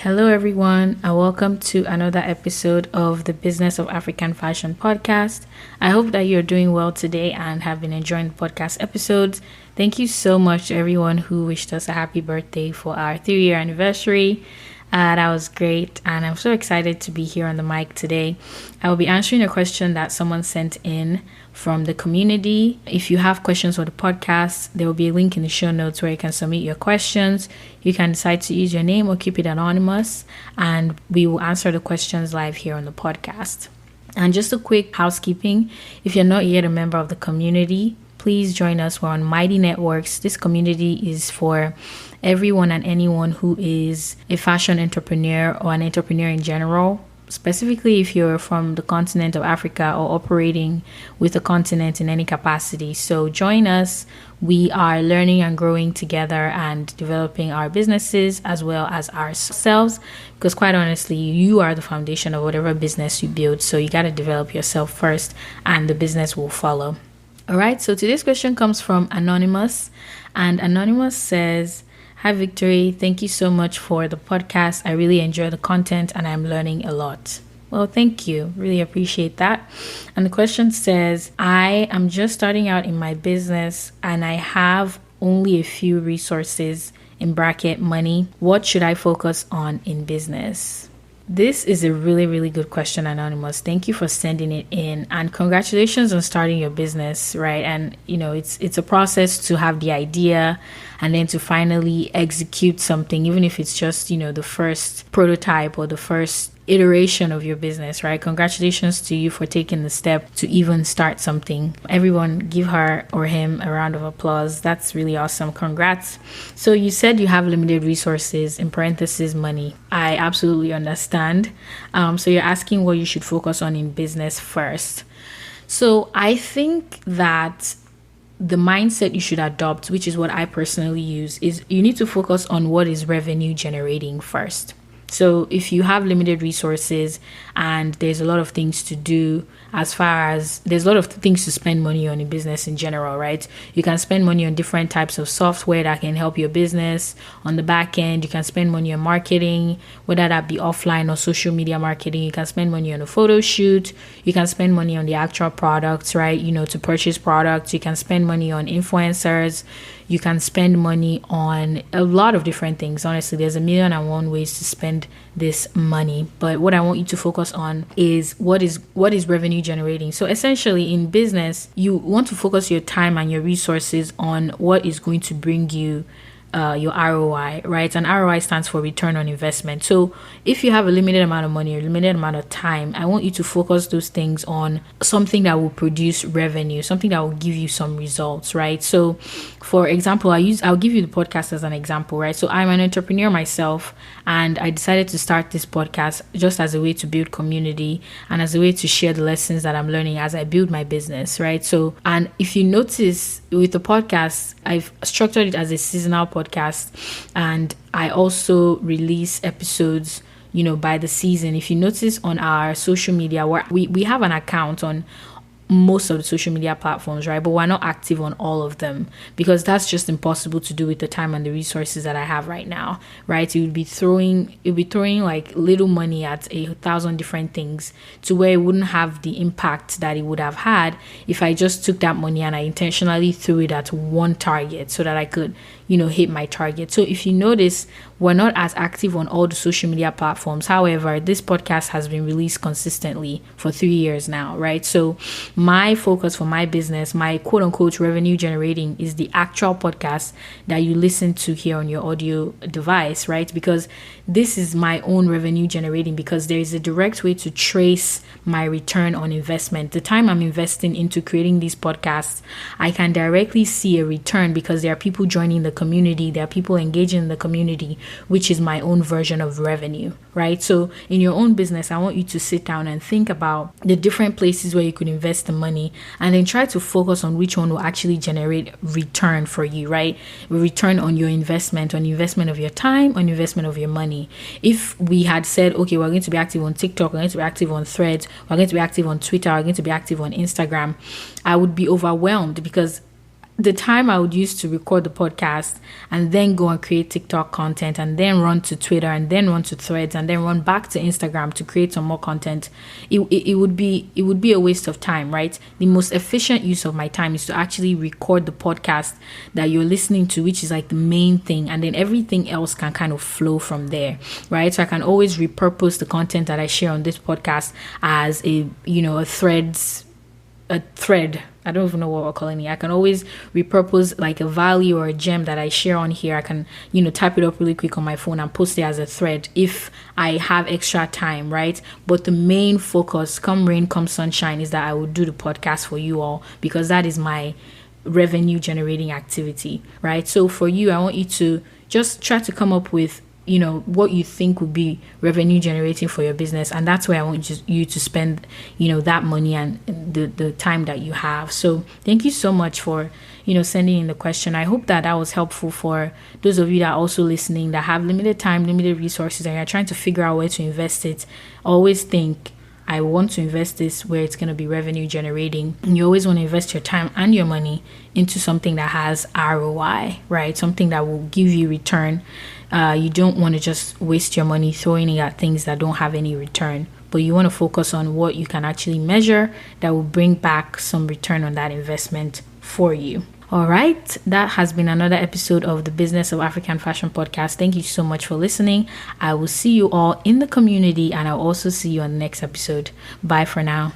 Hello, everyone, and welcome to another episode of the Business of African Fashion podcast. I hope that you're doing well today and have been enjoying the podcast episodes. Thank you so much to everyone who wished us a happy birthday for our 3-year anniversary. That was great, and I'm so excited to be here on the mic today. I will be answering a question that someone sent in from the community. If you have questions for the podcast, there will be a link in the show notes where you can submit your questions. You can decide to use your name or keep it anonymous, and we will answer the questions live here on the podcast. And just a quick housekeeping, if you're not yet a member of the community, please join us. We're on Mighty Networks. This community is for everyone and anyone who is a fashion entrepreneur or an entrepreneur in general. Specifically, if you're from the continent of Africa or operating with the continent in any capacity. So join us. We are learning and growing together and developing our businesses as well as ourselves. Because quite honestly, you are the foundation of whatever business you build. So you got to develop yourself first and the business will follow. All right. So today's question comes from Anonymous. And Anonymous says, "Hi, Victory. Thank you so much for the podcast. I really enjoy the content and I'm learning a lot." Well, thank you. Really appreciate that. And the question says, "I am just starting out in my business and I have only a few resources in bracket money. What should I focus on in business?" This is a really, really good question, Anonymous. Thank you for sending it in, and congratulations on starting your business, right? And it's a process to have the idea and then to finally execute something, even if it's just the first prototype or the first iteration of your business, right? Congratulations to you for taking the step to even start something. Everyone give her or him a round of applause. That's really awesome. Congrats. So you said you have limited resources, in parentheses, money. I absolutely understand. So you're asking what you should focus on in business first. So I think that the mindset you should adopt, which is what I personally use, is you need to focus on what is revenue generating first. So if you have limited resources and there's a lot of things to do, as far as there's a lot of things to spend money on in business in general, right? You can spend money on different types of software that can help your business. On the back end, you can spend money on marketing, whether that be offline or social media marketing. You can spend money on a photo shoot. You can spend money on the actual products, right? To purchase products. You can spend money on influencers. You can spend money on a lot of different things. Honestly, there's 1,001 ways to spend this money. But what I want you to focus on is what is revenue generating. So essentially in business, you want to focus your time and your resources on what is going to bring you your ROI, right? And ROI stands for return on investment. So if you have a limited amount of money or limited amount of time, I want you to focus those things on something that will produce revenue, something that will give you some results, right? So for example, I'll give you the podcast as an example, right? So I'm an entrepreneur myself, and I decided to start this podcast just as a way to build community and as a way to share the lessons that I'm learning as I build my business, right? So, and if you notice with the podcast, I've structured it as a seasonal podcast, and I also release episodes by the season. If you notice on our social media, where we have an account on most of the social media platforms, right? But we're not active on all of them because that's just impossible to do with the time and the resources that I have right now, right? It would be throwing like little money at 1,000 different things to where it wouldn't have the impact that it would have had if I just took that money and I intentionally threw it at one target so that I could hit my target. So if you notice, we're not as active on all the social media platforms. However, this podcast has been released consistently for 3 years now, right? So my focus for my business, my quote unquote revenue generating, is the actual podcast that you listen to here on your audio device, right? Because this is my own revenue generating, because there is a direct way to trace my return on investment. The time I'm investing into creating these podcasts, I can directly see a return because there are people joining the community, there are people engaging in the community, which is my own version of revenue, right? So in your own business, I want you to sit down and think about the different places where you could invest the money and then try to focus on which one will actually generate return for you, right? Return on your investment, on investment of your time, on investment of your money. If we had said, okay, we're going to be active on TikTok, we're going to be active on Threads, we're going to be active on Twitter, we're going to be active on Instagram, I would be overwhelmed because the time I would use to record the podcast and then go and create TikTok content and then run to Twitter and then run to Threads and then run back to Instagram to create some more content, it would be a waste of time, right? The most efficient use of my time is to actually record the podcast that you're listening to, which is like the main thing, and then everything else can kind of flow from there, right? So I can always repurpose the content that I share on this podcast as a thread. I don't even know what we're calling it. I can always repurpose like a value or a gem that I share on here. I can, type it up really quick on my phone and post it as a thread if I have extra time, right? But the main focus, come rain, come sunshine, is that I will do the podcast for you all, because that is my revenue generating activity, right? So for you, I want you to just try to come up with what you think would be revenue generating for your business, and that's where I want you to spend that money and the time that you have. So thank you so much for sending in the question. I hope that was helpful for those of you that are also listening, that have limited time, limited resources, and you're trying to figure out where to invest it. Always think, I want to invest this where it's going to be revenue generating. And you always want to invest your time and your money into something that has ROI, right? Something that will give you return. You don't want to just waste your money throwing it at things that don't have any return, but you want to focus on what you can actually measure that will bring back some return on that investment for you. All right, that has been another episode of the Business of African Fashion podcast. Thank you so much for listening. I will see you all in the community, and I'll also see you on the next episode. Bye for now.